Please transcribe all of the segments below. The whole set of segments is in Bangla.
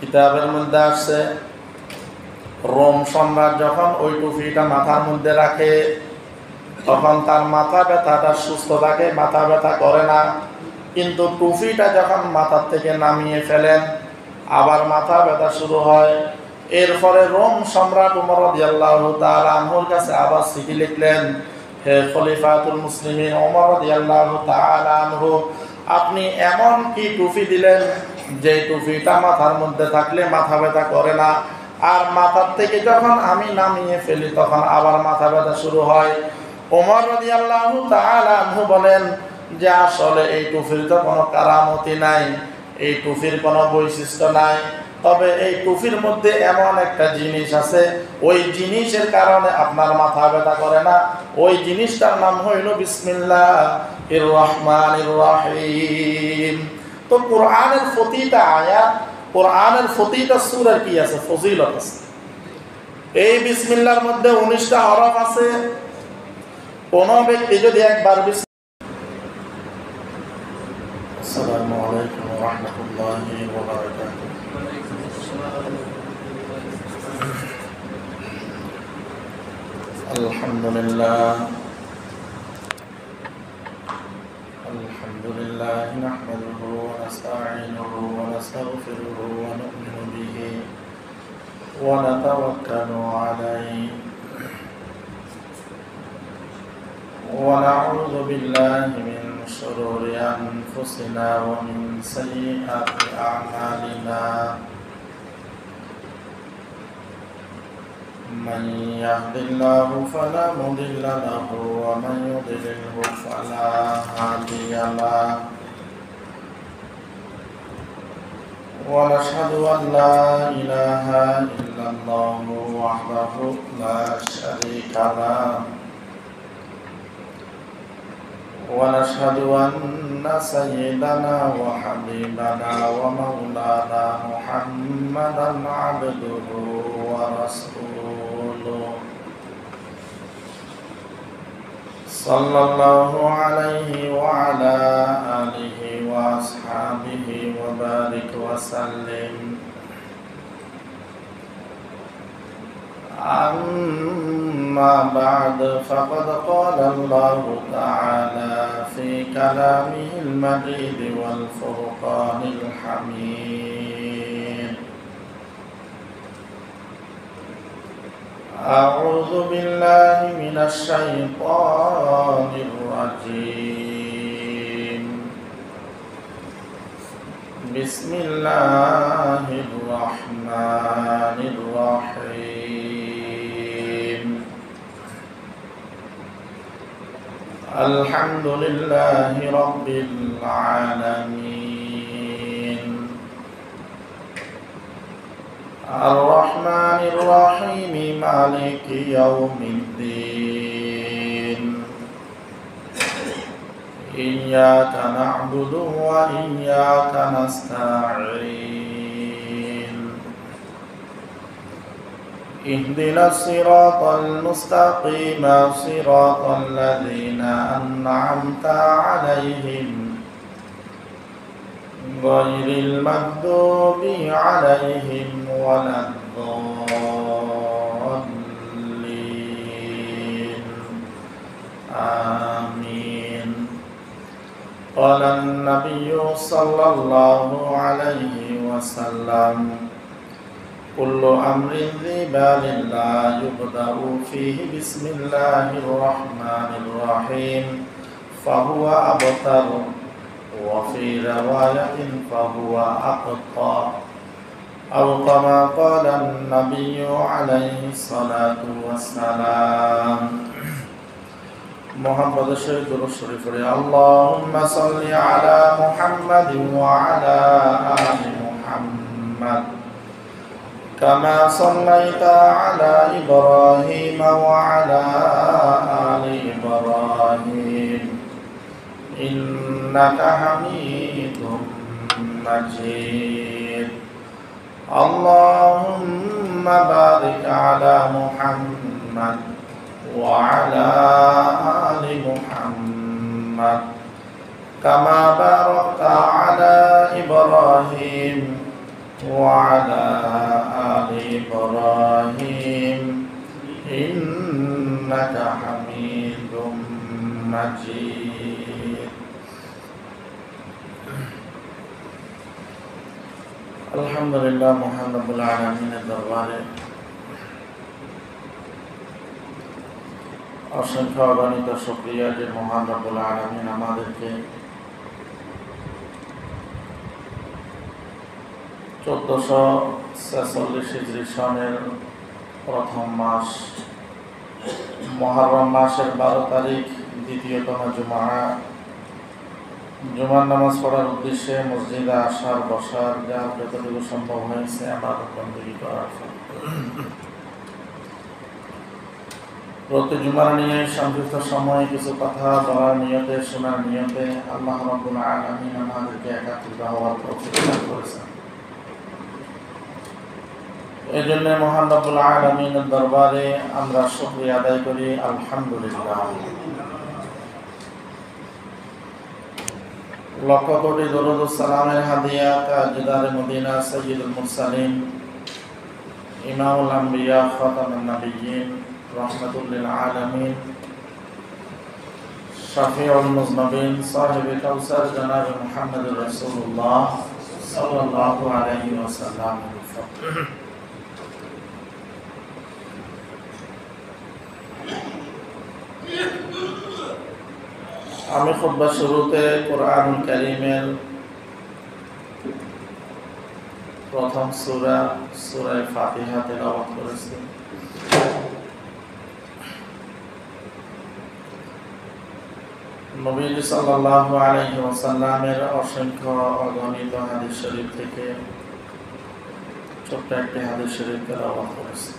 কিতাবের মধ্যে আসছে রোম সম্রাট যখন ওই টুপিটা মাথার মধ্যে রাখে তখন তার মাথা ব্যথাটা সুস্থ থাকে, মাথা ব্যথা করে না। কিন্তু টুপিটা যখন মাথার থেকে নামিয়ে ফেলেন আবার মাথা ব্যথা শুরু হয়। এরপরে রোম সম্রাট উমর রাদিয়াল্লাহু তাআলা আনহুর কাছে আবার চিঠি লিখলেন, হে খলিফাতুল মুসলিমিন উমর রাদিয়াল্লাহু তাআলা আনহু, আপনি এমন কি টুপি দিলেন যে টুপিটা মাথার মধ্যে থাকলে মাথা ব্যথা করে না, আর মাথার থেকে যখন আমি নামিয়ে ফেলি তখন আবার মাথা ব্যথা শুরু হয়। ওমর রাদিয়াল্লাহু তাআলা আনহু বলেন যে আসলে এই টুপির তো কোনো কারামতি নাই, এই টুপির কোনো বৈশিষ্ট্য নাই, তবে এই টুপির মধ্যে এমন একটা জিনিস আছে, ওই জিনিসের কারণে আপনার মাথা ব্যথা করে না। ওই জিনিসটার নাম হইল বিসমিল্লাহির রহমানির রহিম। তো কোরআনের প্রতিটা আয়াত, কোরআনের প্রতিটা সূরার কি আছে? ফজিলত আছে। এই বিসমিল্লাহর মধ্যে 19টা হরফ আছে। কোন ব্যক্তি যদি একবার আসসালামু আলাইকুম ওয়া রাহমাতুল্লাহি ওয়া বারাকাতুহু। আলহামদুলিল্লাহ নাহমাদুহু ওয়া নাস্তাঈনুহু ওয়া নাস্তাগফিরুহু ওয়া নু'মিনু বিহি ওয়া নাতাওয়াক্কালু আলাইহি ونعوذ بالله من شرور أنفسنا ومن سيئات أعمالنا من يهد الله فلا مضل له ومن يضلله فلا هادي له ونشهد أن لا إله إلا الله وحده لا شريك له ونشهد أن سيدنا وحبيبنا ومولانا محمدا عبده ورسوله صلى الله عليه وعلى آله وأصحابه وبارك وسلم. أما بعد فقد قال الله تعالى في كلامه المجيد والفرقان الحميد: أعوذ بالله من الشيطان الرجيم. بسم الله الرحمن الرحيم. الحمد لله رب العالمين الرحمن الرحيم مالك يوم الدين إياك نعبد وإياك نستعين اهدنا الصراط المستقيم صراط الذين أنعمت عليهم غير المغضوب عليهم ولا الضالين آمين. قال النبي صلى الله عليه وسلم: كل أمر ذي بال لا يبدأ فيه بسم الله الرحمن الرحيم فهو أبتر، وفي رواية فهو أقطع، أو كما قال النبي عليه الصلاة والسلام. محمد شريف الشريف اللهم صل على محمد وعلى آل محمد كما صليت على إبراهيم وعلى آل إبراهيم إنك حميد مجيد. اللهم بارك على محمد وعلى آل محمد كما باركت على إبراهيم وعلى آل إبراهيم إنك حميد مجيد الحمد لله মহান রব্বুল আলামিনের দরবারে অসংখ্য অগণিত শুকরিয়া যে মহান রব্বুল আলামিন আমাদেরকে 1446 হিজরি সনের প্রথম মাস মুহররম মাসের 12 তারিখ দ্বিতীয়তম জুমার নামাজ পড়ার উদ্দেশ্যে মসজিদে আসার বসার যা যতটুকু সম্ভব হয়েছে ইবাদত বندگی করার প্রতি জুমার নিয়ে সংক্ষিপ্ত সময়ে কিছু কথা বলার নিয়তে শোনার নিয়তে আল্লাহ রাব্বুল আলামিন আমাদেরকে একত্রিত হওয়ার তৌফিক দান করেছেন। এই জন্য মহান রব্বুল আলামিনের দরবারে আমরা শুকরিয়া আদায় করি আলহামদুলিল্লাহ। লক্ষ কোটি দরুদ ও সালামের হাদিয়া তাজদার মদিনা সাইয়্যিদুল মুরসালিন ইমামুল আম্বিয়া খাতামুন নবিয়্যিন রাহমাতুল লিল আলামিন শাফিউল মুজনবিন সাহিবে কাউসার জনাব মুহাম্মদুর রাসূলুল্লাহ সাল্লাল্লাহু আলাইহি ওয়াসাল্লাম। আমি খুতবা শুরুতে কোরআনুল কারীমের প্রথম সূরা সূরা ফাতিহা তেলাওয়াত করেছি। নবী সাল্লাল্লাহু আলাইহি ওয়াসাল্লামের অসংখ্য অগণিত হাদিস শরীফ থেকে ছোট্ট একটি হাদিস শরীফ তেলাওয়াত করেছি।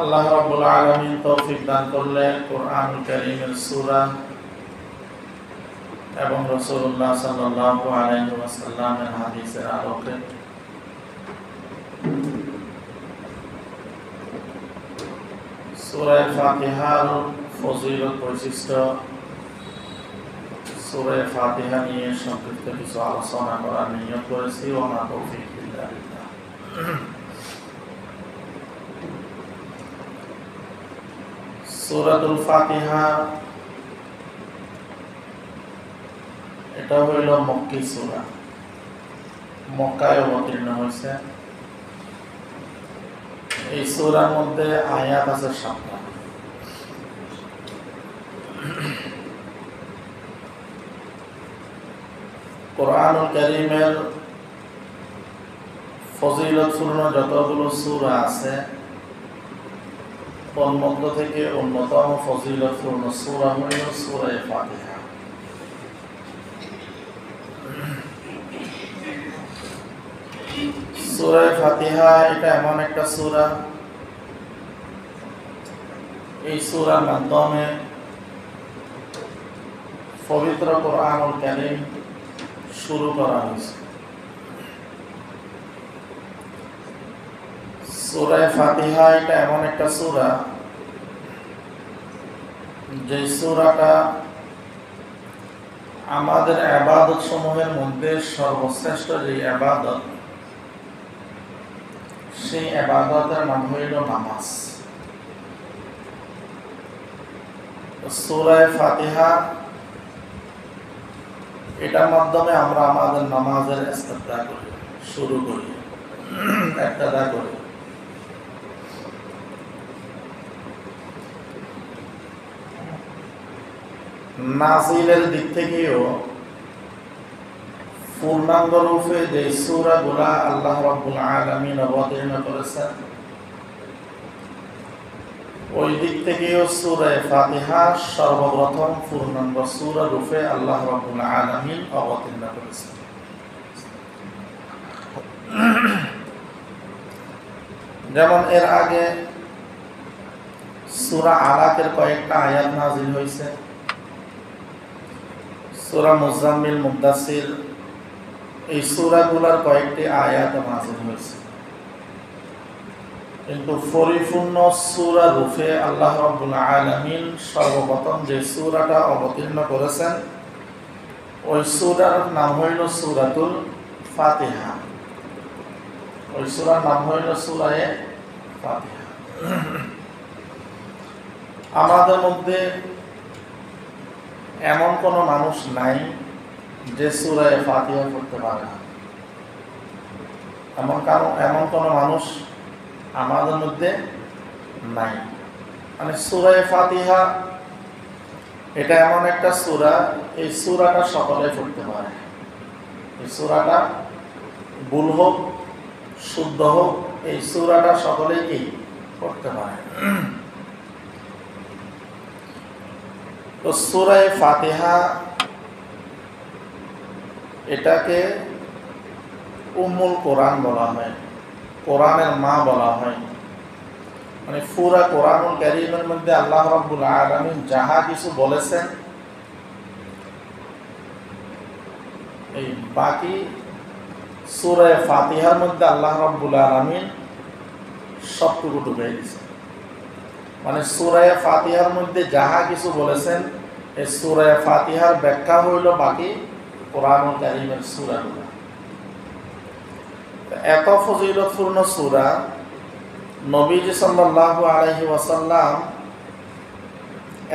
আল্লাহ রাব্বুল আলামিন তৌফিক দান করলে কোরআনুল কারীমের সূরা এবং রাসূলুল্লাহ সাল্লাল্লাহু আলাইহি ওয়াসাল্লামের হাদিসের আলোকে সূরা ফাতিহার ফজিলত বৈশিষ্ট্য সূরা ফাতিহা নিয়ে সংক্ষিপ্ত কিছু আলোচনা করার নিয়ত করেছি। ওয়া মা তৌফিক ইল্লা বিল্লাহ। সূরাতুল ফাতিহা এটা হইল মক্কি সূরা, মক্কায় অবতীর্ণ হয়েছে। এই সূরার মধ্যে আয়াত আছে 7টা। কোরআনুল কারীমের ফজিলতপূর্ণ যতগুলো সূরা আছে তার মধ্য থেকে অন্যতম ফজিলতপূর্ণ সূরা হলো সূরা ফাতিহা। সূরা ফাতিহা এটা এমন একটা সূরা, এই সূরার মাধ্যমে পবিত্র কোরআনুল কারীম শুরু করা হয়েছে। সূরা ফাতিহা এটা এমন একটা সূরা যে সূরাটা আমাদের ইবাদত সমূহের মধ্যে সর্বশ্রেষ্ঠ যে ইবাদত, সেই ইবাদতের নাম হইল নামাজ। সূরা ফাতিহা এটার মাধ্যমে আমরা আমাদের নামাজের ইস্তেফতা করি, শুরু করি, ইবতিদা করি। নাজিলের দিক থেকেও পূর্ণাঙ্গ রূপে যে সূরাগুলা আল্লাহ রাব্বুল আলামিন অবতীর্ণ করেছেন, ওই দিক থেকেও সূরা ফাতিহা সর্বপ্রথম পূর্ণাঙ্গ সূরা রূপে আল্লাহ রাব্বুল আলামিন অবতীর্ণ করেছেন। যেমন এর আগে সূরা আলাকের কয়েকটা আয়াত নাযিল হয়েছে, সূরা মুজাম্মিল, মুদ্দাসির, এই সূরাগুলোর কয়েকটি আয়াত নাযিল হয়েছে। কিন্তু পরিপূর্ণ সূরা রূপে আল্লাহ রাব্বুল আলামিন সর্বপ্রথম যে সূরাটা অবতীর্ণ করেছেন ওই সূরার নাম হইল সূরাতুল ফাতিহা। ওই সূরার নাম হইল সূরায়ে ফাতিহা। আমাদের মধ্যে এমন কোন মানুষ নাই যে সূরায়ে ফাতিহা পড়তে পারে না। এমন কোন মানুষ আমাদের মধ্যে নাই। মানে সূরায়ে ফাতিহা এটা এমন একটা সূরা, এই সূরাটা সকলে পড়তে পারে। এই সূরাটা ভুল হোক শুদ্ধ হোক, এই সূরাটা সকলেই কি পড়তে পারে। তো সূরায়ে ফাতিহা এটাকে উম্মুল কোরআন বলা হয়, কোরআনের মা বলা হয়। মানে পুরা কোরআনুল কারীমের মধ্যে আল্লাহ রাব্বুল আলামিন যাহা কিছু বলেছেন, এই বাকি সূরা ফাতিহার মধ্যে আল্লাহ রাব্বুল আলামিন সবটুকু ঢুকিয়ে দিয়েছেন। মানে সূরা ফাতিহার মধ্যে যাহা কিছু বলেছেন, এই সূরা ফাতিহার ব্যাখ্যা হইল বাকি কোরআনুল কারীমের সূরাগুলো। এত ফজিলতপূর্ণ সূরা, নবীজি সাল্লাল্লাহু আলাইহি ওয়াসাল্লাম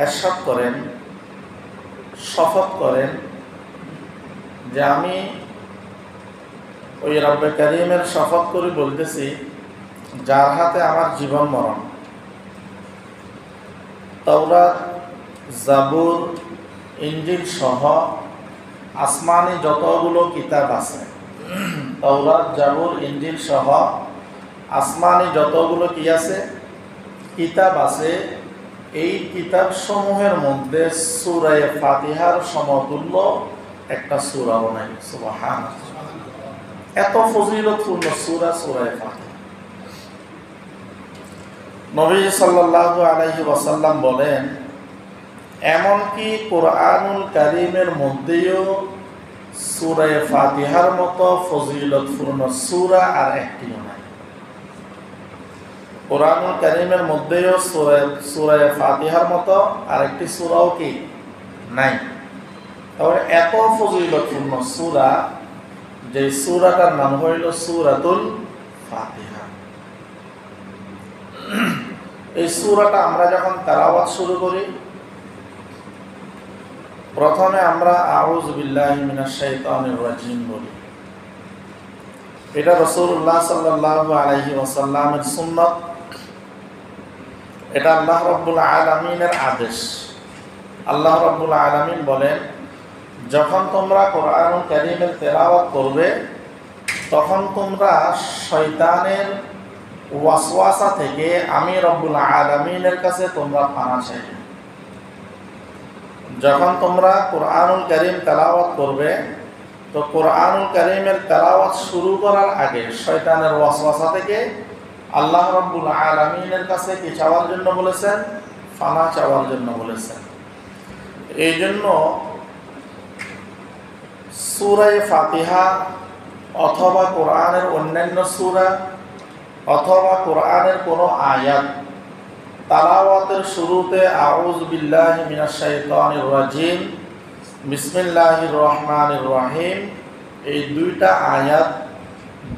ইরশাদ করেন, শপথ করেন যে আমি ওই রব্বে কারীমের শপথ করে বলতেছি যার হাতে আমার জীবন মরণ, তাওরাত, জাবুর, ইনজিল সহ আসমানি যতগুলো কিতাব আছে, তাওরাত, জাবুর, ইনজিল সহ আসমানি যতগুলো কি আছে কিতাব আছে, এই কিতাব সমূহের মধ্যে সূরা ফাতিহার সমতুল্য একটা সূরাও নাই। সুবহানাল্লাহ, এত ফজিলতপূর্ণ সূরা সূরা ফাতিহা। নবী সাল্লাল্লাহু আলাইহি ওয়াসাল্লাম বলেন, এমনকি কোরআনুল কারীমের মধ্যেও সূরা ফাতিহার মতো ফজিলতপূর্ণ সূরা আর একটিও নাই। কোরআনুল কারীমের মধ্যেও সূরা ফাতিহার মতো আরেকটি সূরাও কি নাই। তবে এত ফজিলতপূর্ণ সূরা, যে সূরাটার নাম হইল সূরাতুল ফাতিহা। এই সূরাটা আমরা যখন তেলাওয়াত শুরু করি, প্রথমে আমরা আউযু বিল্লাহি মিনাশ শাইতানির রাজিম বলি। এটা রাসূলুল্লাহ সাল্লাল্লাহু আলাইহি ওয়াসাল্লামের সুন্নাত, এটা আল্লাহ রাব্বুল আলামিনের আদেশ। আল্লাহ রাব্বুল আলামিন বলেন, যখন তোমরা কোরআনুল কারীমের তেলাওয়াত করবে তখন তোমরা শয়তানের ওয়াসওয়াসা থেকে আমি রব্বুল আলামিনের কাছে তোমরা পানা চাইবে। যখন তোমরা কোরআনুল কারীম তেলাওয়াত করবে, তো কোরআনুল কারীমের তেলাওয়াত শুরু করার আগে শয়তানের ওয়াসওয়াসা থেকে আল্লাহ রাব্বুল আলামিনের কাছে কি চাওয়ার জন্য বলেছেন? পানা চাওয়ার জন্য বলেছেন। এই জন্য সূরা ফাতিহা অথবা কোরআনের অন্যান্য সূরা অথবা কোরআনের কোনো আয়াত তেলাওয়াতের শুরুতে আউযু বিল্লাহি মিনাশ শাইতানির রাজিম, বিসমিল্লাহির রহমানির রহিম, এই দুইটা আয়াত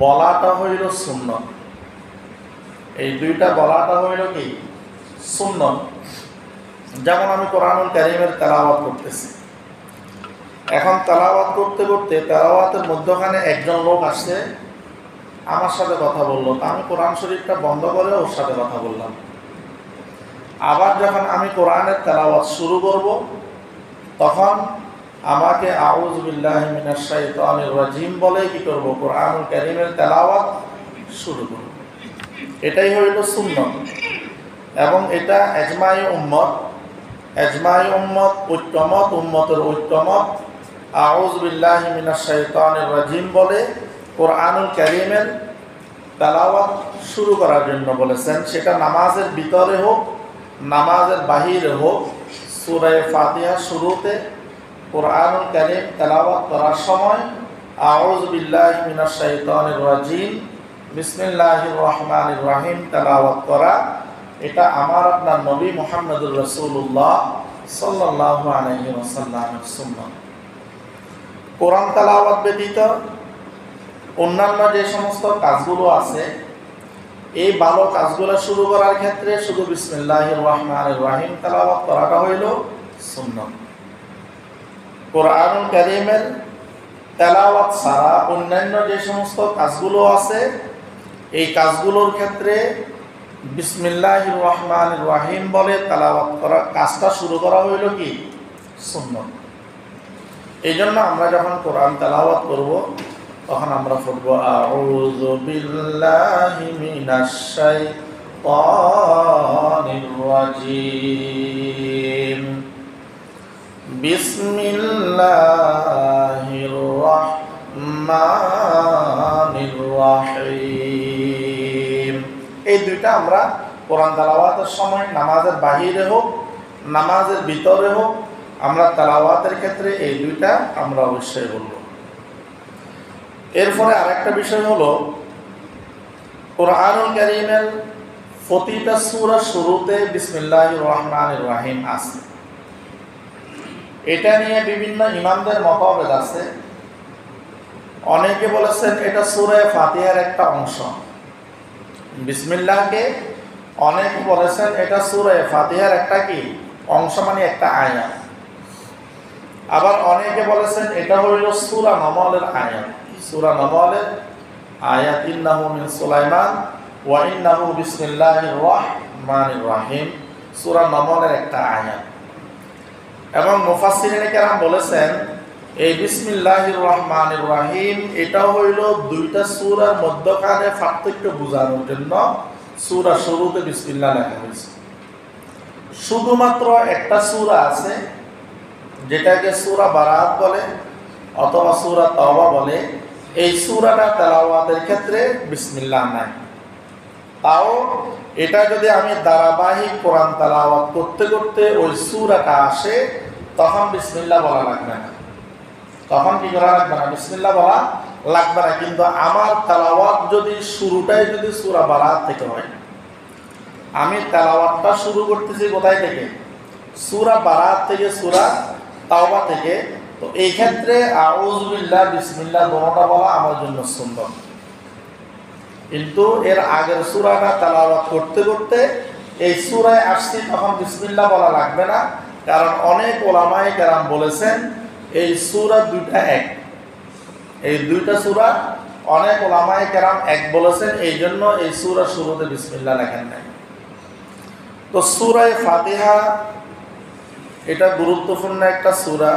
বলাটা হইল সুন্নাত। এই দুইটা বলাটা হইল কি সুন্নাত। যেমন আমি কোরআনুল কারীমের তেলাওয়াত করতেছি, এখন তেলাওয়াত করতে করতে তেলাওয়াতের মধ্যখানে একজন লোক আসছে, আমার সাথে কথা বললো, তা আমি কোরআন শরীফটা বন্ধ করে ওর সাথে কথা বললাম। আবার যখন আমি কোরআনের তেলাওয়াত শুরু করব, তখন আমাকে আউযু বিল্লাহি মিনাশ শাইতানির রাজিম বলে কি করব? কোরআনুল কারীমের তেলাওয়াত শুরু করব। এটাই হইল সুন্নাত, এবং এটা ইজমাই উম্মত। ইজমাই উম্মত, ঐক্যমত, উম্মতের ঐক্যমত আউযু বিল্লাহি মিনাশ শাইতানির রাজিম বলে কোরআনুল কারীমের তেলাওয়াত শুরু করার জন্য বলেছেন। সেটা নামাজের ভিতরে হোক, নামাজের বাহিরে হোক, সূরা ফাতিহা শুরুতে কোরআনুল কারীম তেলাওয়াত করার সময় আউযু বিল্লাহি মিনাশ শাইতানির রাজিম, বিসমিল্লাহির রহমানির রহিম তেলাওয়াত করা, এটা আমার আপনার নবী মুহাম্মদুর রাসূলুল্লাহ সাল্লাল্লাহু আলাইহি ওয়াসাল্লামের সুন্নাত। কোরআন তেলাওয়াত ব্যতীত অন্যান্য যে সমস্ত কাজগুলো আছে, এই ভালো কাজগুলো শুরু করার ক্ষেত্রে শুধু বিসমিল্লাহির রহমানির রহিম তেলাওয়াত করাটা হইল সুন্নাত। কোরআনুল কারীমের তেলাওয়াত ছাড়া অন্যান্য যে সমস্ত কাজগুলো আছে, এই কাজগুলোর ক্ষেত্রে বিসমিল্লাহির রহমানির রহিম বলে তেলাওয়াত করা, কাজটা শুরু করা হইল কি সুন্নাত। এই জন্য আমরা যখন কোরআন তেলাওয়াত করব তখন আমরা পড়ব আউযু বিল্লাহি মিনাশ শাইতানির রাজিম, বিসমিল্লাহির রহমানির রহিম। এই দুইটা আমরা কোরআন তেলাওয়াতের সময়, নামাজের বাহিরে হোক নামাজের ভিতরে হোক, আমরা তেলাওয়াতের ক্ষেত্রে এই দুইটা আমরা অবশ্যই বলব। এরপরে আরেকটা বিষয় হলো, কোরআনুল কারীমের প্রতিটা সূরা শুরুতে বিসমিল্লাহির রহমানির রহিম আছে। এটা নিয়ে বিভিন্ন ইমামদের মতভেদ আছে। অনেকে বলেছেন এটা সূরা ফাতিহার একটা অংশ, বিসমিল্লাহকে অনেকে বলেছেন এটা সূরা ফাতিহার একটা কি অংশ, মানে একটা আয়াত। আবার অনেকে বলেছেন এটা হইল সূরা নমলের আয়াত, সূরা নমলের আয়াত, ইন্নাহু মিন সুলাইমান ওয়া ইন্নাহু বিসমিল্লাহির রহমানির রহিম, সূরা নমলের একটা আয়াত। এবং মুফাসসিরিনে কেরাম বলেছেন এই বিসমিল্লাহির রহমানির রহিম এটা হইল দুইটা সূরার মধ্যখানে পার্থক্য বোঝানোর জন্য সূরা শুরুতে বিসমিল্লাহ লেখা হয়েছে। শুধুমাত্র একটা সূরা আছে যেটাকে সূরা বারাত বলে অথবা সূরা তাওবা বলে, এই সূরাটা তেলাওয়াতের ক্ষেত্রে বিসমিল্লাহ নাই। তাও এটা যদি আমি ধারাবাহিক কোরআন তেলাওয়াত করতে করতে ওই সূরাটা আসে, তখন বিসমিল্লাহ বলা লাগবে না। তখন কি করা লাগবে না? বিসমিল্লাহ বলা লাগবে না। কিন্তু আমার তেলাওয়াত যদি শুরুটাই যদি সূরা বারাত থেকে হয়, আমি তেলাওয়াতটা শুরু করতেছি কোথায় থেকে? সূরা বারাত থেকে, সূরা তাওবা থেকে। তো এই ক্ষেত্রে আউযু বিল্লাহ বিসমিল্লাহ দোনোটা বলা আমার জন্য সুন্নাত। কিন্তু এর আগের সূরাটা তেলাওয়াত করতে করতে এই সূরায় আসছি, তখন বিসমিল্লাহ বলা লাগবে না। কারণ অনেক ওলামায়ে কেরাম বলেছেন এই সূরা দুইটা এক, এই দুইটা সূরা অনেক ওলামায়ে কেরাম এক বলেছেন, এই জন্য এই সূরা শুরুতে বিসমিল্লাহ লেখেন নাই। তো সূরা ফাতিহা এটা গুরুত্বপূর্ণ একটা সূরা।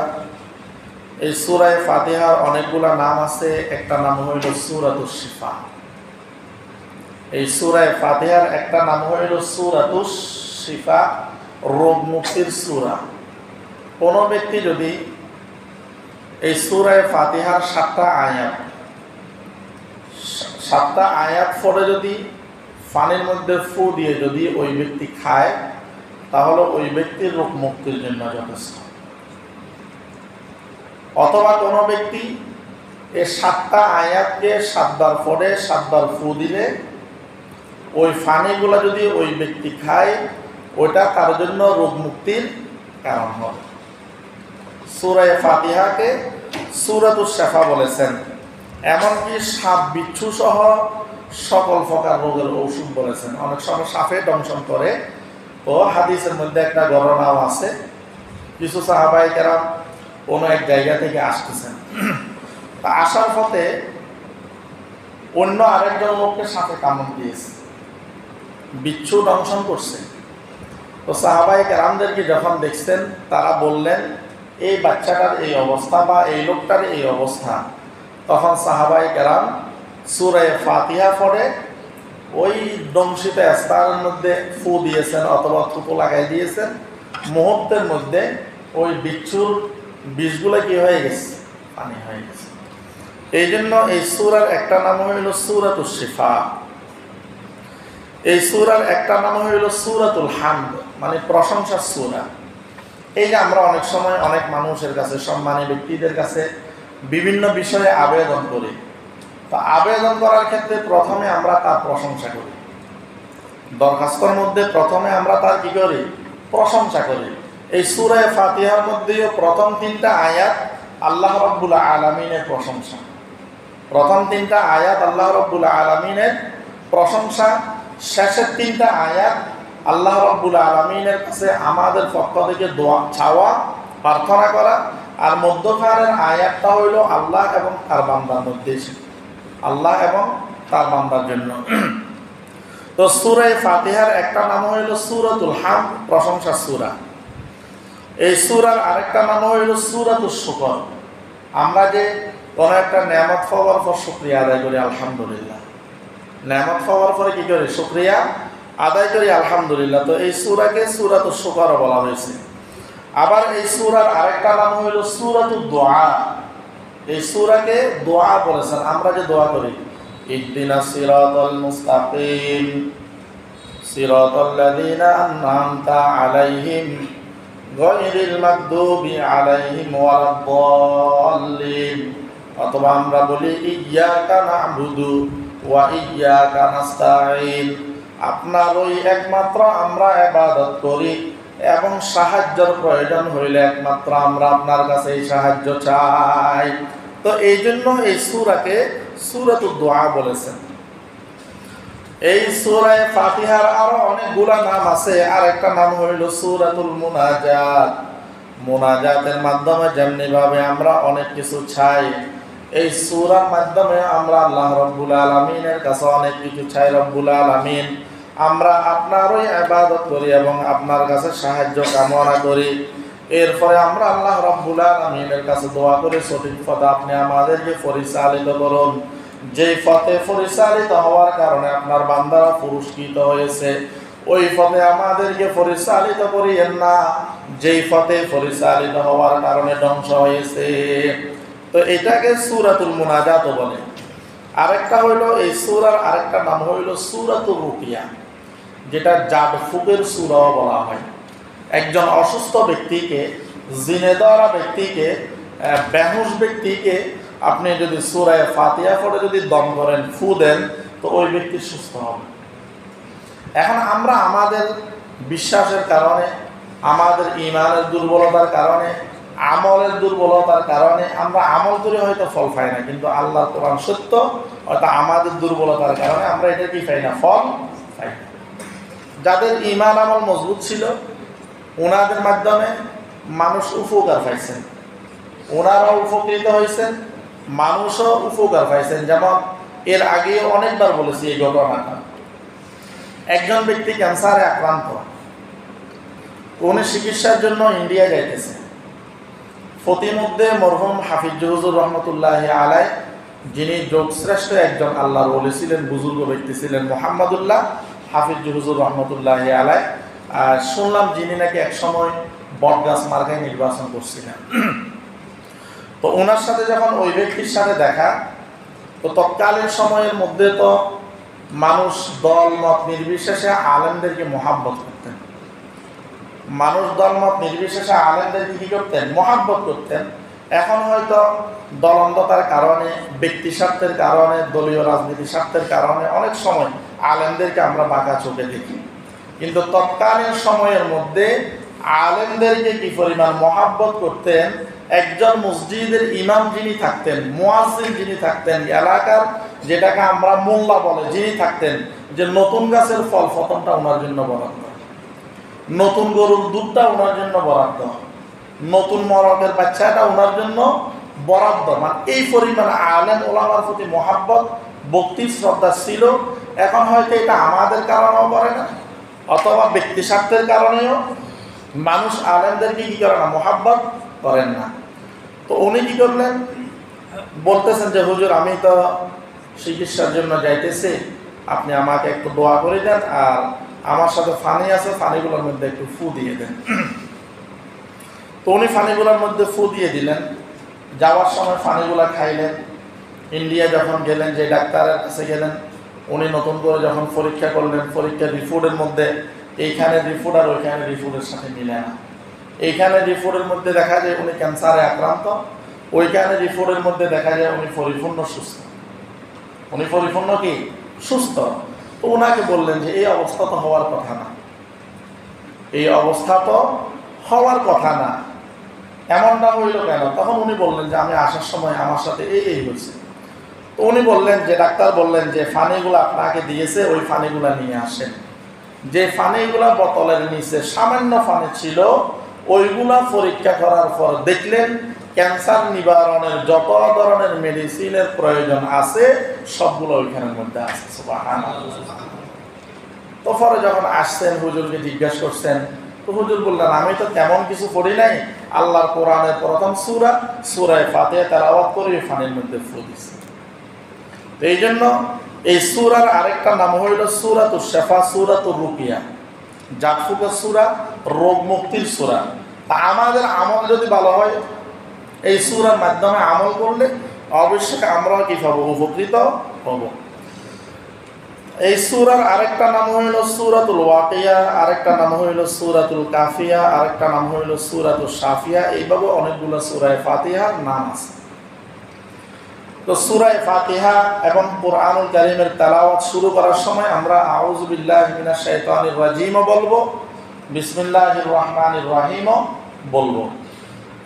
এই সূরা ফাতিহার অনেকগুলা নাম আছে। একটা নাম হইল সূরাতুশ শিফা। এই সূরা ফাতিহার একটা নাম হইল সূরাতুশ শিফা, রোগ মুক্তির সূরা। কোন ব্যক্তি যদি এই সূরা ফাতিহার 7টা আয়াত পড়ে যদি পানির মধ্যে ফু দিয়ে যদি ওই ব্যক্তি খায়, তাহলে ওই ব্যক্তির রোগ মুক্তির জন্য যথেষ্ট। অথবা কোনো ব্যক্তি এই 7টা আয়াতকে 7 বার পড়ে 7 বার ফু দিলে ওই পানিগুলো যদি ওই ব্যক্তি খায়, ওটা তার জন্য রোগ মুক্তির কারণ হবে। সূরা ফাতিহাকে সূরাতুশ শিফা বলেছেন। এমনকি সাপ বিচ্ছু সহ সকল প্রকার রোগের ঔষধ বলেছেন। অনেক সময় সাপে দংশন করে। তো হাদিসের মধ্যে একটা ঘটনাও আছে, কিছু সাহাবায়ে কেরাম কোনো এক জায়গা থেকে আসতেছেন, তা আসার পথে অন্য আরেকজন লোককে সাপে কামড় দিয়েছে, বিচ্ছু দংশন করছে। তো সাহাবায়ে কেরামদেরকে যখন দেখছেন, তারা বললেন এই বাচ্চাটার এই অবস্থা বা এই লোকটার এই অবস্থা। তখন সাহাবায়ে কেরাম সূরা ফাতিহা পড়ে ওই দংশিত স্থানের মধ্যে ফু দিয়েছেন অথবা থুপু লাগাই দিয়েছেন। মুহূর্তের মধ্যে ওই বিচ্ছুর বিষগুলো কি হয়ে গেছে? পানি হয়ে গেছে। এই জন্য এই সূরার একটা নাম হইল সূরাতুশ শিফা। এই সূরার একটা নাম হইল সূরাতুল হামদ, মানে প্রশংসার সূরা। এই যে আমরা অনেক সময় অনেক মানুষের কাছে, সম্মানী ব্যক্তিদের কাছে বিভিন্ন বিষয়ে আবেদন করি। তো আবেদন করার ক্ষেত্রে প্রথমে আমরা তার প্রশংসা করি। দরখাস্তর মধ্যে প্রথমে আমরা তার কি করি? প্রশংসা করি। এই সূরা ফাতিহার মধ্যেও প্রথম 3টা আয়াত আল্লাহ রাব্বুল আলামিনের প্রশংসা। প্রথম 3টা আয়াত আল্লাহ রাব্বুল আলামিনের প্রশংসা, শেষের 3টা আয়াত আল্লাহ রাব্বুল আলামিনের কাছে আমাদের পক্ষ থেকে দোয়া চাওয়া, প্রার্থনা করা। আর মধ্যখানের আয়াতটা হইল আল্লাহ এবং তার বান্দার মধ্যে, আল্লাহ এবং তার বান্দার জন্য। তো সূরা ফাতিহার একটা নাম হইল সূরাতুল হামদ, প্রশংসা সূরা। এই সূরার আরেকটা নাম হইল সূরাতুশ শুকর। আমরা যে কোনো একটা নেয়ামত পাওয়ার পর শুকরিয়া আদায় করি আলহামদুলিল্লাহ, নেয়ামত পাওয়ার পরে কি করি? শুকরিয়া আদায় করি আলহামদুলিল্লাহ। তো এই সূরাকে সূরাতুশ শুকর বলা হয়েছে। আবার এই সূরার আরেকটা নাম হইল সূরাতুদ দুআ। এই সূরাকে দোয়া বলেছেন। আমরা যে দোয়া করি, ইহদিনাস সিরাতাল মুস্তাকিম সিরাতাল লাযিনা আন'আমতা আলাইহিম গায়রিল মাগদুবি আলাইহিম ওয়ালাদ-দাল্লিন। অথবা আমরা বলি ইয়্যাকা না'বুদু ওয়া ইয়্যাকা নাস্তাঈন। আপনার ওই একমাত্র আমরা ইবাদত করি এবং সাহায্যের প্রয়োজন হইলে একমাত্র আমরা আপনার কাছে সাহায্য চাই। তো এই জন্য এই সূরাকে সূরাতুদ দুআ বলেছেন। এই সূরা ফাতিহার আরো অনেকগুলা নাম আছে। আর একটা নাম হইল সূরাতুল মুনাজাত। মুনাজাতের মাধ্যমে যেমনি ভাবে আমরা অনেক কিছু চাই, এই সূরার মাধ্যমে আমরা আল্লাহ রাব্বুল আলামিনের কাছে অনেক কিছু চাই। রব্বুল আলামিন, আমরা আপনারই ইবাদত করি এবং আপনার কাছে সাহায্য কামনা করি। এরপরে আমরা আল্লাহ রাব্বুল আলামিনের কাছে দোয়া করি সঠিক পথে আপনি আমাদেরকে পরিচালিত করুন। যেই পথে পরিচালিত হওয়ার কারণে আপনার বান্দারা পুরস্কৃত হয়েছে, ওই পথে আমাদেরকে পরিচালিত করিয়েন না যেই পথে পরিচালিত হওয়ার কারণে ধ্বংস হয়েছে। তো এটাকে সূরাতুল মুনাজাত বলে। আরেকটা হইল এই সূরার আরেকটা নাম হইল সূরাতুর রুকিয়া, যেটা জাদ ফুকের সূরাও বলা হয়। একজন অসুস্থ ব্যক্তিকে, জিনে ধরা ব্যক্তিকে, বেহুশ ব্যক্তিকে আপনি যদি সূরা ফাতিহা পড়ে যদি দম করেন, ফু দেন, তো ওই ব্যক্তি সুস্থ হবে। এখন আমরা আমাদের বিশ্বাসের কারণে, আমাদের ঈমানের দুর্বলতার কারণে, আমলের দুর্বলতার কারণে আমরা আমল করে হয়তো ফল পাই না, কিন্তু আল্লাহর কোরআন সত্য, হয়তো আমাদের দুর্বলতার কারণে আমরা এটা কি পাই না? ফল পাই না। যাদের ঈমান আমল মজবুত ছিল, ওনাদের মাধ্যমে মানুষ উপকার পাইছেন, ওনারাও উপকৃত হয়েছেন, মানুষও উপকার পাইছেন। যেমন এর আগে অনেকবার বলেছি এই ঘটনাটা। একজন ব্যক্তি ক্যান্সারে আক্রান্ত, উনি চিকিৎসার জন্য ইন্ডিয়া যাইতেছে। প্রতিমধ্যে মরহুম হাফিজ হুজুর রহমতুল্লাহি আলাই, যিনি যোগশ্রেষ্ঠ একজন আল্লাহর ওলি ছিলেন, বুজুর্গ ব্যক্তি ছিলেন, মুহাম্মদুল্লাহ হাফিজ হুজুর রহমতুল্লাহি আলাই, শুনলাম যিনি নাকি একসময় বটগাছ মার্কায় নির্বাচন করছিলেন। তো ওনার সাথে যখন ওই ব্যক্তির সাথে দেখা, তো তৎকালীন সময়ের মধ্যে তো মানুষ দল মত নির্বিশেষে আলেমদেরকে মহাব্বত করতেন। মানুষ দল মত নির্বিশেষে আলেমদেরকে কি করতেন? মহাব্বত করতেন। এখন হয়তো দলন্ধতার কারণে, ব্যক্তি স্বার্থের কারণে, দলীয় রাজনীতি স্বার্থের কারণে অনেক সময় আলেমদেরকে আমরা বাঁকা চোখে দেখি, কিন্তু তৎকালীন সময়ের মধ্যে আলেমদেরকে কি পরিমাণ মহাব্বত করতেন। একজন মসজিদের ইমাম যিনি থাকতেন, মুয়াজ্জিন যিনি থাকতেন, এলাকার যেটাকে আমরা মোল্লা বলে যিনি থাকতেন, যে নতুন গাছের ফল ফতনটা ওনার জন্য বরাদ্দ, নতুন গরুর দুধটা ওনার জন্য বরাদ্দ, নতুন মরকের বাচ্চাটা ওনার জন্য বরাদ্দ। মানে এই পরিমাণ আলেম ওলামার প্রতি মহাব্বত, ভক্তি, শ্রদ্ধা ছিল। এখন হয়তো এটা আমাদের কারণেও করে না, অথবা ব্যক্তি স্বার্থের কারণেও মানুষ আলেমদেরকে কি করে না? মহাব্বত করেন না। তো উনি কি করলেন? বলতেছেন যে হুজুর, আমি তো চিকিৎসার জন্য যাইতেছি, আপনি আমাকে একটু দোয়া করে দেন, আর আমার সাথে ফানি আছে, ফানিগুলোর মধ্যে একটু ফু দিয়ে দেন। তো উনি ফানিগুলোর মধ্যে ফু দিয়ে দিলেন। যাওয়ার সময় ফানিগুলা খাইলেন। ইন্ডিয়া যখন গেলেন, যে ডাক্তারের কাছে গেলেন, উনি নতুন করে যখন পরীক্ষা করলেন, পরীক্ষার রিপোর্টের মধ্যে এইখানে রিপোর্ট আর ওইখানে রিপোর্টের সাথে মিলে না। এইখানে রিপোর্টের মধ্যে দেখা যায় উনি ক্যান্সারে আক্রান্ত, ওইখানে রিপোর্টের মধ্যে দেখা যায় উনি পরিপূর্ণ সুস্থ। উনি পরিপূর্ণ কি? সুস্থ। তো ওনাকে বললেন যে এই অবস্থা তো হওয়ার কথা না, এই অবস্থা তো হওয়ার কথা না। এমনটা হইল কেন? তখন উনি বললেন যে আমি আসার সময় আমার সাথে এই হয়েছে। তো উনি বললেন যে ডাক্তার বললেন যে ফানিগুলো আপনাকে দিয়েছে, ওই ফানিগুলো নিয়ে আসেন। যে ফানিগুলা বোতলের নিচে সামান্য ফানি ছিল, ওইগুলা পরীক্ষা করার পর দেখলেন ক্যান্সার নিবারণের যত ধরনের মেডিসিনের প্রয়োজন আছে সবগুলো ওইখানের মধ্যে আছে। সুবহানাল্লাহ। তো পরে যখন আসছেন হুজুরকে জিজ্ঞাসা করছেন, তো হুজুর বললেন আমি তো তেমন কিছু পড়ি নাই, আল্লাহর কোরআনের প্রথম সূরা ফাতিহা তেলাওয়াত করে ফানির মধ্যে ফু দিছি। তো এই জন্য এই সূরার আরেকটা নাম হইল সূরাতুশ শিফা, সূরাতুর রুকিয়া, জাতফুকের সূরা, রোগ মুক্তির সূরা। তা আমাদের আমল যদি ভালো হয়, এই সূরার মাধ্যমে আমল করলে অবশ্যই আমরা কি পাবো? উপকৃত হব। এই সূরার আরেকটা নাম হইল সূরাতুল ওয়াকিয়া, আরেকটা নাম হইল সূরাতুল কাফিয়া, আরেকটা নাম হইল সূরাতুশ শাফিয়া। এইভাবে অনেকগুলো সূরা ফাতিহার নাম আছে। তো সূরা ফাতিহা এবং কুরআনুল কারীমের তেলাওয়াত শুরু করার সময় আমরা আউযু বিল্লাহি মিনাশ শাইতানির রাজীম বলবো, বিসমিল্লাহির রহমানির রহিম বলবো।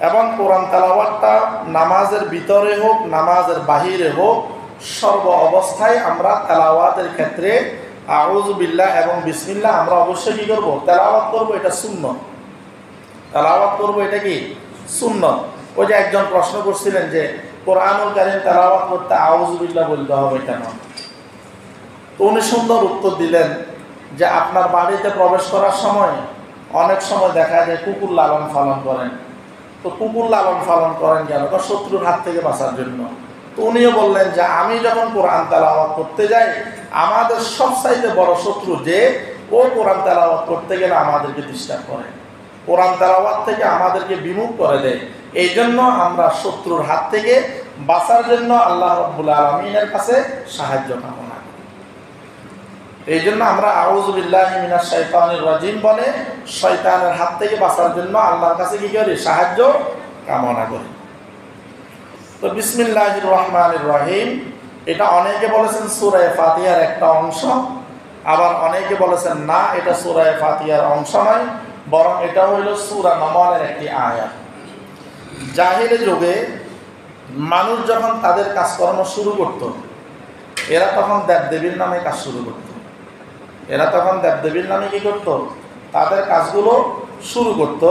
এবং কোরআন তেলাওয়াতটা নামাজের ভিতরে হোক নামাজের বাহিরে হোক, সর্ব অবস্থায় আমরা তেলাওয়াতের ক্ষেত্রে আউযু বিল্লাহ এবং বিসমিল্লাহ আমরা অবশ্যই কি করব? তেলাওয়াত করব। এটা সুন্নাত। তেলাওয়াত করব, এটা কি সুন্নাত। ওই যে একজন প্রশ্ন করছিলেন যে কোরআনুল কারীম তেলাওয়াত করতে আউযু বিল্লাহ বলতে হবে কেন? তো উনি সুন্দর উত্তর দিলেন যে আপনার বাড়িতে প্রবেশ করার সময় অনেক সময় দেখা যায় কুকুর লালন পালন করেন। তো কুকুর লালন পালন করেন কেন? তো শত্রুর হাত থেকে বাঁচার জন্য। তো উনিও বললেন যে আমি যখন কোরআন তেলাওয়াত করতে যাই, আমাদের সবচাইতে বড় শত্রু যে ও কোরআন তেলাওয়াত করতে গেলে আমাদেরকে ডিস্টার্ব করে, কোরআন তেলাওয়াত থেকে আমাদেরকে বিমুখ করে দেয়। এই জন্য আমরা শত্রুর হাত থেকে বাঁচার জন্য আল্লাহ রাব্বুল আলামিনের কাছে সাহায্য কামনা করি। এই জন্য আমরা আউযু বিল্লাহি মিনাশ শাইতানির রাজীম বলে শয়তানের হাত থেকে বাঁচার জন্য আল্লাহর কাছে কি করি? সাহায্য কামনা করি। তো বিসমিল্লাহির রহমানির রহিম, এটা অনেকে বলেছেন সূরা ফাতিহার একটা অংশ, আবার অনেকে বলেছেন না এটা সূরা ফাতিহার অংশ নয়, বরং এটা হইল সূরা নমলের একটি আয়াত। জাহিলি যুগে মানুষ যখন তাদের কাজকর্ম শুরু করত, এরা তখন দেবদেবীর নামে কাজ শুরু করত। এরা তখন দেবদেবীর নামে কি করত? তাদের কাজগুলো শুরু করত।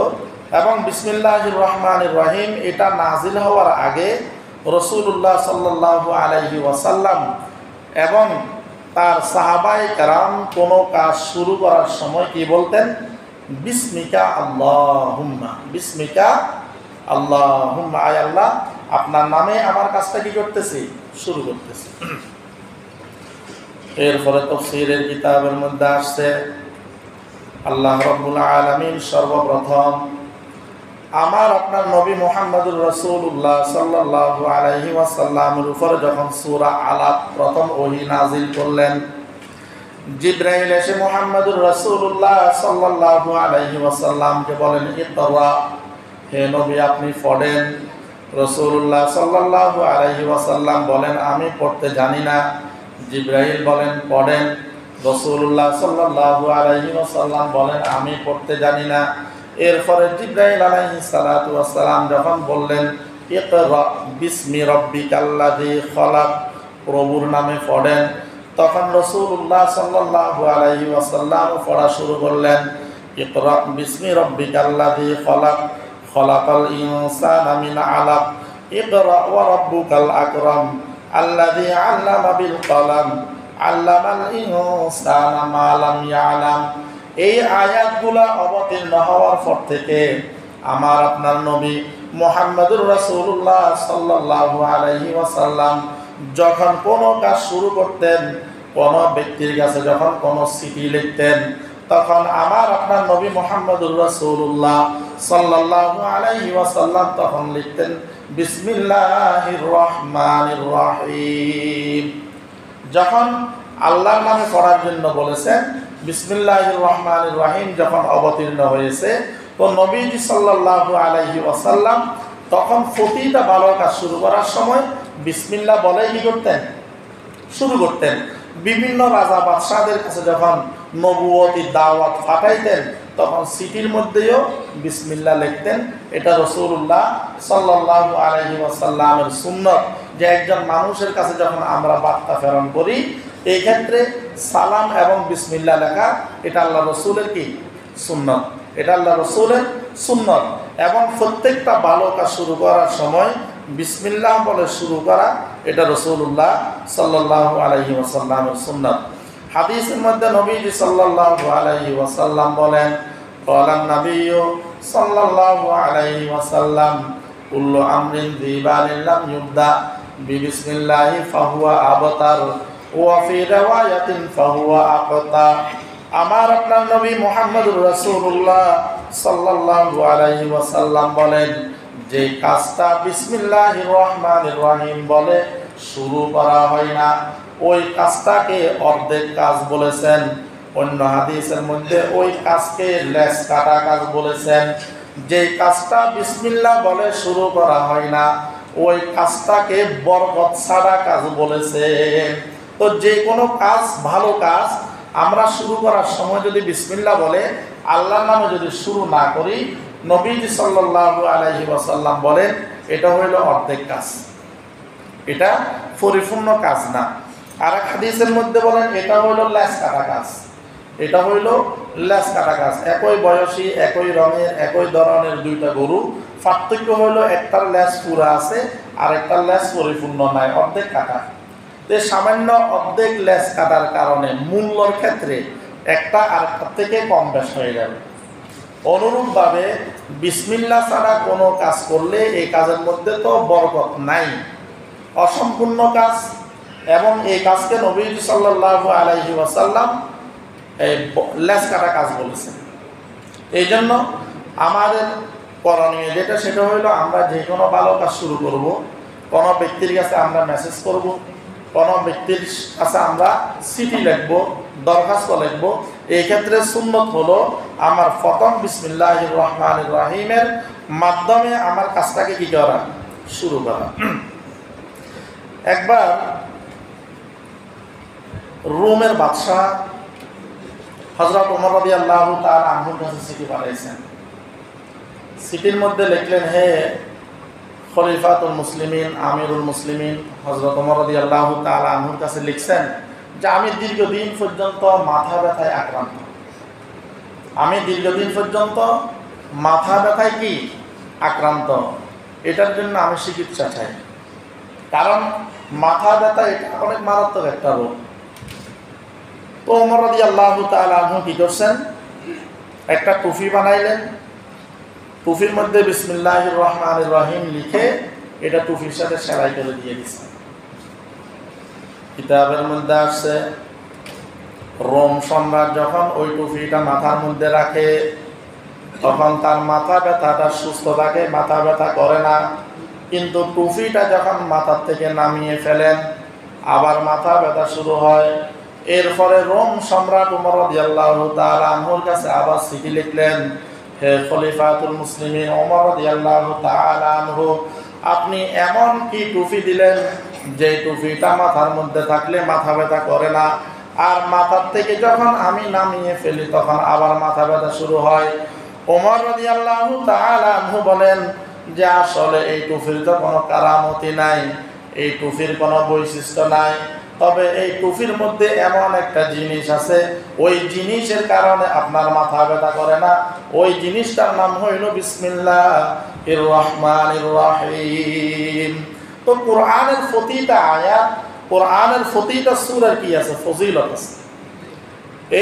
এবং বিসমিল্লাহির রহমানির রহিম এটা নাজিল হওয়ার আগে রাসূলুল্লাহ সাল্লাল্লাহু আলাইহি ওয়াসাল্লাম এবং তার সাহাবায়ে কেরাম কোনো কাজ শুরু করার সময় কি বলতেন? বিসমিকা আল্লাহুম্মা, বিসমিকা আল্লাহুম্মা, আয় আল্লাহ আপনার নামে আমার কাজটা কি করতেছি? শুরু করতেছি। এরপরে তাফসীরের কিতাবের মধ্যে আসছে আল্লাহ রাব্বুল আলামিন সর্বপ্রথম আমার আপনার নবী মুহাম্মদুর রাসূলুল্লাহ সাল্লাল্লাহু আলাইহি ওয়াসাল্লামের উপরে যখন সূরা আলাক প্রথম ওহী নাযিল করলেন, জিবরাইল এসে মুহাম্মদুর রাসূলুল্লাহ সাল্লাল্লাহু আলাইহি ওয়াসাল্লামকে বলেন ইকরা, হে নবী আপনি পড়েন। রাসূলুল্লাহ সাল্লাল্লাহু আলাইহি ওয়াসাল্লাম বলেন আমি পড়তে জানি না। জিবরাইল বলেন পড়েন। রাসূলুল্লাহ সাল্লাল্লাহু আলাইহি ওয়াসাল্লাম বলেন আমি পড়তে জানি না। এরপরে জিবরাইল আলাইহিস সালাতু ওয়াস সালাম যখন বললেন ইকরা বিসমি রাব্বিকাল্লাযী খলাক, প্রভুর নামে পড়েন, তখন রাসূলুল্লাহ সাল্লাল্লাহু আলাইহি ওয়াসাল্লাম পড়া শুরু করলেন ইকরা বিসমি রাব্বিকাল্লাযী খলাক, খলাকাল ইনসানা মিন আলাক, ইকরা ওয়া রাব্বুকাল আকরাম আল্লাযী আল্লামা বিল কলাম আল্লামাল ইনসানা মা লাম ইয়ালাম। এই আয়াতগুলা অবতীর্ণ হওয়ার পর থেকে আমার আপনার নবী মুহাম্মদুর রাসূলুল্লাহ সাল্লাল্লাহু আলাইহি ওয়াসাল্লাম যখন কোনো কাজ শুরু করতেন, কোনো ব্যক্তির কাছে যখন কোনো চিঠি লিখতেন, তখন আমার আপনার নবী মুহাম্মদুর রাসূলুল্লাহ সাল্লাল্লাহু আলাইহি ওয়াসাল্লাম তখন লিখতেন বিসমিল্লাহির রহমানির রহিম। যখন আল্লাহর নামে পড়ার জন্য বলেছেন, বিসমিল্লাহির রহমানির রহিম যখন অবতীর্ণ হয়েছে, তো নবীজি সাল্লাল্লাহু আলাইহি ওয়াসাল্লাম তখন প্রতিটা ভালো কাজ শুরু করার সময় বিসমিল্লাহ বলেই কি করতেন? শুরু করতেন। বিভিন্ন রাজা বাদশাহদের কাছে যখন নবুয়তি দাওয়াত পাঠাইতেন, তখন সিটির মধ্যেও বিসমিল্লাহ লিখতেন। এটা রাসূলুল্লাহ সাল্লাল্লাহু আলাইহি ওয়াসাল্লামের সুন্নাত যে একজন মানুষের কাছে যখন আমরা বার্তা প্রেরণ করি এই ক্ষেত্রে সালাম এবং বিসমিল্লাহ লেখা এটা আল্লাহ রাসূলের কি সুন্নাত, এটা আল্লাহ রাসূলের সুন্নাত। এবং প্রত্যেকটা ভালো কাজ শুরু করার সময় বিসমিল্লাহ বলে শুরু করা এটা রাসূলুল্লাহ সাল্লাল্লাহু আলাইহি ওয়াসাল্লামের সুন্নাত। হাদিসের মধ্যে নবীজি সাল্লাল্লাহু আলাইহি ওয়াসাল্লাম বলেন, ক্বালান নাবিয়্যু সাল্লাল্লাহু আলাইহি ওয়াসাল্লাম কুল্লু আমরিন যিবালিন লাম ইউবদা বিবিসমিল্লাহি ফাহুয়া আবতার ওয়া ফি রিওয়ায়াতিন ফাহুয়া আqতা। আমার আপনার নবী মুহাম্মদুর রাসূলুল্লাহ সাল্লাল্লাহু আলাইহি ওয়াসাল্লাম বলেন, যে কাজটা বিসমিল্লাহির রহমানির রহিম বলে শুরু করা হয় না ওই কাজটাকে অর্ধেক কাজ বলেছেন। অন্য হাদিসের মধ্যে ওই কাজকে লেস কাটা কাজ বলেছেন। যে কাজটা বিসমিল্লাহ বলে শুরু করা হয় না ওই কাজটাকে বরকত ছাড়া কাজ বলেছেন। তো যে কোনো কাজ ভালো কাজ আমরা শুরু করার সময় যদি বিসমিল্লাহ বলে আল্লাহর নামে যদি শুরু না করি নবীজি সাল্লাল্লাহু আলাইহি ওয়াসাল্লাম বলেন এটা হইল অর্ধেক কাজ, এটা পরিপূর্ণ কাজ না। আর এক হাদিসের মধ্যে বলেন এটা হইল লেস কাটা কাজ, এটা হইল লেস কাটা কাজ। একই বয়সী একই রঙের একই ধরনের দুইটা গরু, পার্থক্য হইল একটার লেস পুরা আছে আর একটার লেস পরিপূর্ণ নাই, অর্ধেক কাটা। যে সামান্য অর্ধেক লেস কাটার কারণে মূল্যর ক্ষেত্রে একটা আরেকটার থেকে কম বেশ হয়ে যাবে। অনুরূপভাবে বিসমিল্লাহ ছাড়া কোনো কাজ করলে এই কাজের মধ্যে তো বরকত নাই, অসম্পূর্ণ কাজ। এবং এই কাজকে নবী সাল্লাল্লাহু আলাইহি ওয়াসাল্লাম লেস কাটা কাজ বলেছেন। এই জন্য আমাদের করণীয় যেটা সেটা হইল আমরা যে কোনো ভালো কাজ শুরু করব, কোনো ব্যক্তির কাছে আমরা মেসেজ করব, কোনো ব্যক্তির কাছে আমরা চিঠি লিখব, দরখাস্ত লিখব, এই ক্ষেত্রে সুন্নত হলো আমার প্রথম বিসমিল্লাহির রহমানির রহিমের মাধ্যমে আমার কাজটাকে কি করা শুরু করা। একবার রোমের বাদশাহ হযরত ওমর রাদিয়াল্লাহু তাআলা আনহুর কাছে চিঠি পাঠাইছেন। চিঠির মধ্যে লিখলেন, হে খলিফাতুল মুসলিমিন আমিরুল মুসলিমিন হযরত ওমর রাদিয়াল্লাহু তাআলা আনহুর কাছে লিখছেন যে আমি দীর্ঘদিন পর্যন্ত মাথা ব্যথায় আক্রান্ত, আমি দীর্ঘদিন পর্যন্ত মাথা ব্যথায় কি আক্রান্ত, এটার জন্য আমি চিকিৎসা চাই। কারণ মাথা ব্যথা এটা অনেক মারাত্মক একটা রোগ। তো ওমর রাদিয়াল্লাহু তাআলা আনহু কি করছেন, একটা টুপি বানাইলেন, টুপির মধ্যে বিসমিল্লাহির রহমানির রহিম লিখে এটা টুপির সাথে সেলাই করে দিয়ে দিচ্ছেন। কিতাবের মধ্যে আসছে রোম সম্রাট যখন ওই টুপিটা মাথার মধ্যে রাখে তখন তার মাথা ব্যথাটা সুস্থ থাকে, মাথা ব্যথা করে না। কিন্তু টুপিটা যখন মাথার থেকে নামিয়ে ফেলেন আবার মাথা ব্যথা শুরু হয়। এরপরে রোম সম্রাট ওমর রাদিয়াল্লাহু তাআলা আনহুর কাছে আবার চিঠি লিখলেন, হে খলিফাতুল মুসলিমিন ওমর রাদিয়াল্লাহু তাআলা আনহু, আপনি এমন কি টুপি দিলেন যে টুপিটা মাথার মধ্যে থাকলে মাথা ব্যথা করে না, আর মাথার থেকে যখন আমি নামিয়ে ফেলি তখন আবার মাথা ব্যথা শুরু হয়। ওমর রাদিয়াল্লাহু তাআলা আনহু বলেন যে আসলে এই টুপির তো কোনো কারামতি নাই, এই টুপির কোনো বৈশিষ্ট্য নাই, তবে এই টুপির মধ্যে এমন একটা জিনিস আছে ওই জিনিসের কারণে আপনার মাথা ব্যথা করে না, ওই জিনিসটার নাম হইল বিসমিল্লাহির রহমানির রহিম। তো কোরআনের প্রতিটা আয়াত, কোরআনের প্রতিটা সূরার কি আছে ফজিলত আছে।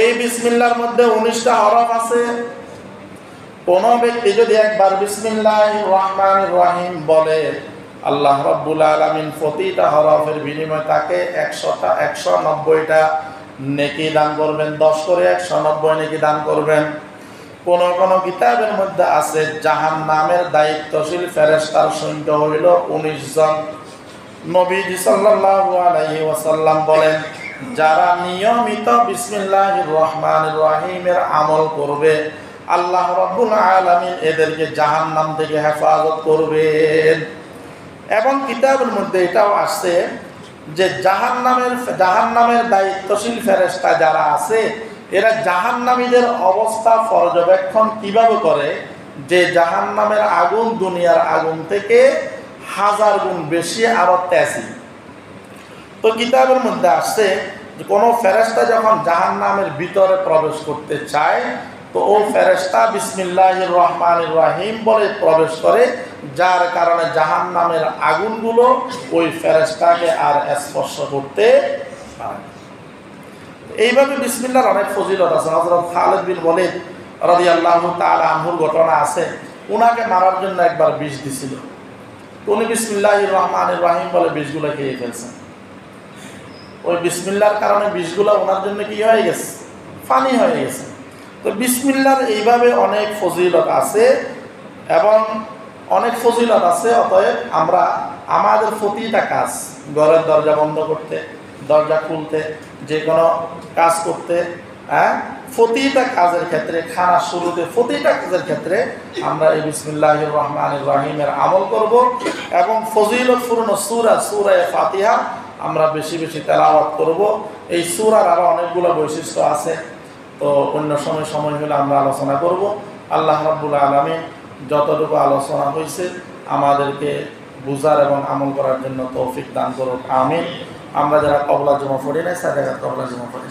এই বিসমিল্লাহর মধ্যে 19টা হরফ আছে। কোন ব্যক্তি যদি একবার বিসমিল্লাহির রহমানির রহিম বলে আল্লাহ রাব্বুল আলামিন প্রতিটা হরফের বিনিময়ে তাকে 190টা নেকি দান করবেন, 10 করে 190 নেকি দান করবেন। কোন কোন কিতাবের মধ্যে আছে জাহান্নামের দায়িত্বশীল ফেরেশতার সংখ্যা হইল 19 জন। নবীজি সাল্লাল্লাহু আলাইহি ওয়াসাল্লাম বলেন যারা নিয়মিত বিসমিল্লাহির রহমানির রহিমের আমল করবে আল্লাহ রাব্বুল আলামিন এদেরকে জাহান্নাম থেকে হেফাজত করবেন। এবং কিতাবের মধ্যে এটাও আসছে যে জাহান্নামের দায়িত্বশীল ফেরেশতা যারা আছে এরা জাহান্নামীদের অবস্থা পর্যবেক্ষণ কিভাবে করে, যে জাহান্নামের আগুন দুনিয়ার আগুন থেকে 1000 গুণ বেশি আরো তেজি। তো কিতাবের মধ্যে আসছে যে কোনো ফেরেশতা যখন জাহান্নামের ভিতরে প্রবেশ করতে চায়, তো ও ফেরেশতা বিসমিল্লাহির রহমানির রহিম বলে প্রবেশ করে, যার কারণে জাহান্নামের আগুনগুলো ওই ফেরেশতাকে আর স্পর্শ করতে পারে। এইভাবে বিসমিল্লাহর অনেক ফজিলত আছে। হযরত খালিদ বিন ওয়ালিদ রাদিয়াল্লাহু তাআলা আনহুর ঘটনা আছে, উনাকে মারার জন্য একবার বিষ দিছিল। তো উনি বিসমিল্লাহির রহমানির রহিম বলে বিষগুলো খেয়ে ফেলছেন। ওই বিসমিল্লাহর কারণে বিষগুলো ওনার জন্য কি হয়ে গেছে? পানি হয়ে গেছে। তো বিসমিল্লাহর এইভাবে অনেক ফজিলত আছে এবং অনেক ফজিলত আছে। অতএব আমরা আমাদের প্রতিটা কাজ, ঘরের দরজা বন্ধ করতে, দরজা খুলতে, যে কোনো কাজ করতে, প্রতিটা কাজের ক্ষেত্রে, খানা শুরুতে, প্রতিটা কাজের ক্ষেত্রে আমরা এই বিসমিল্লাহির রহমানির রহিমের আমল করব এবং ফজিলতপূর্ণ সূরা ফাতিহা আমরা বেশি বেশি তেলাওয়াত করব। এই সূরার আরো অনেকগুলো বৈশিষ্ট্য আছে, তো অন্য সময় হলে আমরা আলোচনা করব। আল্লাহ রাব্বুল আলামিন যতটুকু আলোচনা হয়েছে আমাদেরকে বুঝার এবং আমল করার জন্য তৌফিক দান করুন, আমিন। আমরা যারা কবলা জমা পড়ি নাই, সারা কবলা জমা পড়ি।